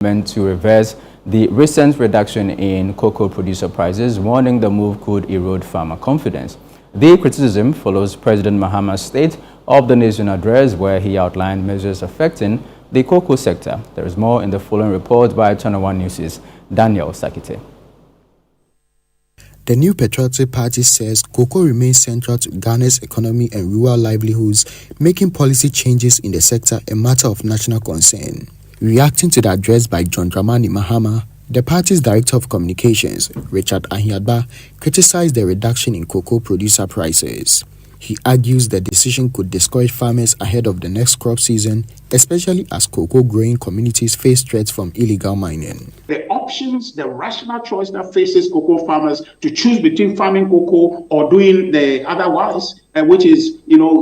to reverse the recent reduction in cocoa producer prices, warning the move could erode farmer confidence. The criticism follows President Mahama's State of the Nation address, where he outlined measures affecting the cocoa sector. There is more in the following report by ChannelOne News' Daniel Sakite. The new patriotic party says cocoa remains central to Ghana's economy and rural livelihoods, making policy changes in the sector a matter of national concern. Reacting to the address by John Dramani Mahama, the party's Director of Communications, Richard Ahiadba, criticized the reduction in cocoa producer prices. He argues the decision could discourage farmers ahead of the next crop season, especially as cocoa growing communities face threats from illegal mining. The options, the rational choice that faces cocoa farmers to choose between farming cocoa or doing the otherwise, which is,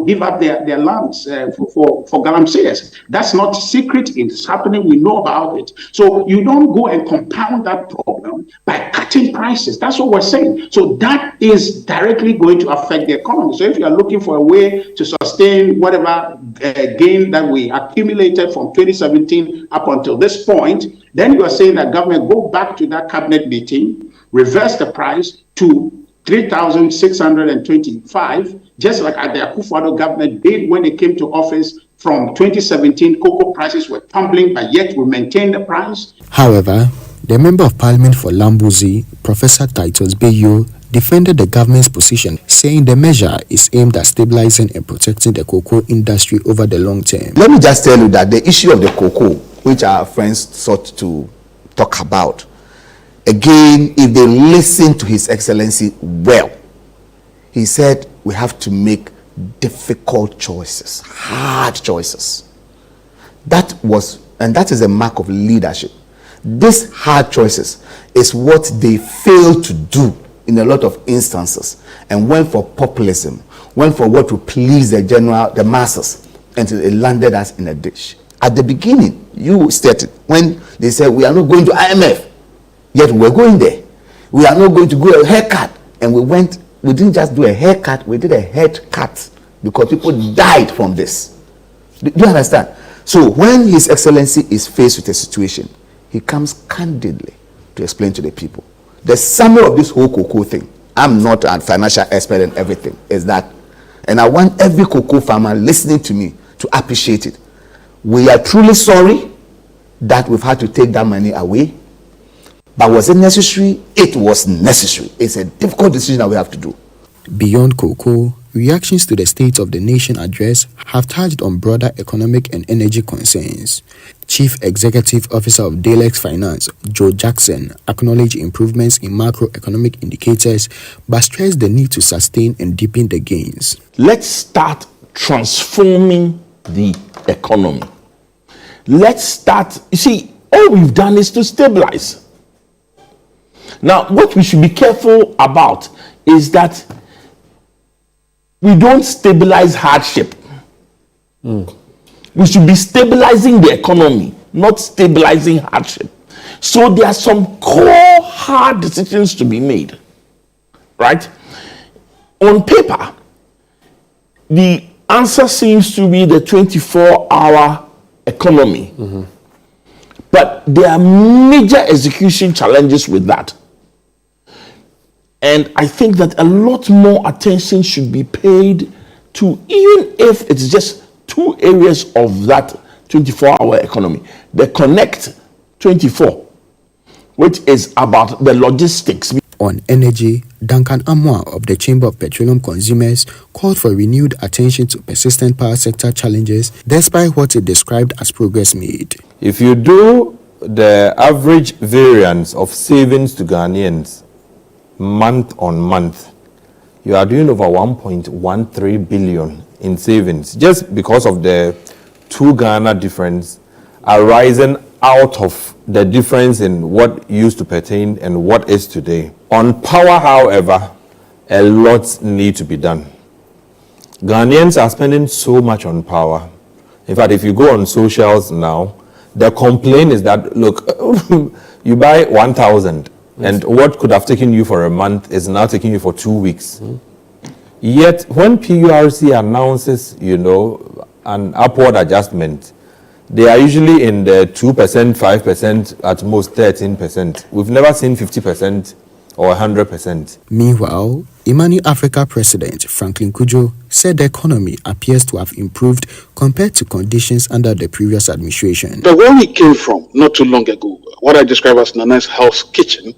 give up their lands for galamsees. That's not secret. It's happening. We know about it. So you don't go and compound that problem by cutting prices. That's what we're saying. So that is directly going to affect the economy. So if you are looking for a way to sustain whatever gain that we accumulated from 2017 up until this point, then you are saying that government go back to that cabinet meeting, reverse the price to 3,625, just like the Akufo-Addo government did when it came to office. From 2017, cocoa prices were tumbling, but yet we maintained the price. However, the Member of Parliament for Lambussie, Professor Titus Bayo, defended the government's position, saying the measure is aimed at stabilizing and protecting the cocoa industry over the long term. Let me just tell you that the issue of the cocoa, which our friends sought to talk about, again, if they listen to His Excellency well, he said we have to make difficult choices, hard choices. That is a mark of leadership. These hard choices is what they failed to do in a lot of instances, and went for populism, went for what would please the masses, until it landed us in a ditch. At the beginning, you stated when they said we are not going to IMF, yet we're going there. We are not going to go a haircut, and we didn't just do a haircut, we did a head cut, because people died from this. Do you understand? So when His Excellency is faced with a situation, he comes candidly to explain to the people. The summary of this whole cocoa thing, I'm not a financial expert in everything, is that, and I want every cocoa farmer listening to me to appreciate it. We are truly sorry that we've had to take that money away. But was it necessary? It was necessary. It's a difficult decision that we have to do. Beyond cocoa, reactions to the State of the Nation address have touched on broader economic and energy concerns. Chief Executive Officer of Dalex Finance, Joe Jackson, acknowledged improvements in macroeconomic indicators, but stressed the need to sustain and deepen the gains. Let's start transforming the economy. Let's start, you see, all we've done is to stabilize. Now, what we should be careful about is that we don't stabilize hardship. We should be stabilizing the economy, not stabilizing hardship. So there are some core hard decisions to be made, right? On paper, the answer seems to be the 24-hour economy. But there are major execution challenges with that. And I think that a lot more attention should be paid to, even if it's just two areas of that 24-hour economy. The Connect 24, which is about the logistics. On energy, Duncan Amwa of the Chamber of Petroleum Consumers called for renewed attention to persistent power sector challenges, despite what it described as progress made. If you do the average variance of savings to Ghanaians month on month, you are doing over 1.13 billion in savings, just because of the 2 Ghana difference arising out of the difference in what used to pertain and what is today. On power, however, a lot need to be done. Ghanaians are spending so much on power. In fact, if you go on socials now, the complaint is that, look, you buy 1,000 and what could have taken you for a month is now taking you for 2 weeks. Yet when PURC announces, an upward adjustment, they are usually in the 2%, 5%, at most 13%. We've never seen 50% or 100%. Meanwhile, Imani Africa President Franklin Kujo said the economy appears to have improved compared to conditions under the previous administration. But where we came from not too long ago, what I describe as Nana's house kitchen,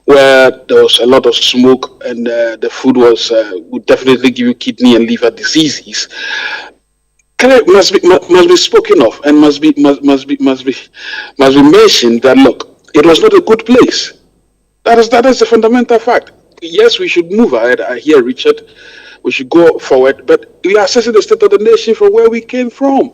where there was a lot of smoke and the food was would definitely give you kidney and liver diseases, must be spoken of and must be mentioned that look, it was not a good place. That is a fundamental fact. Yes, we should move ahead. I hear Richard. We should go forward, but we are assessing the state of the nation from where we came from.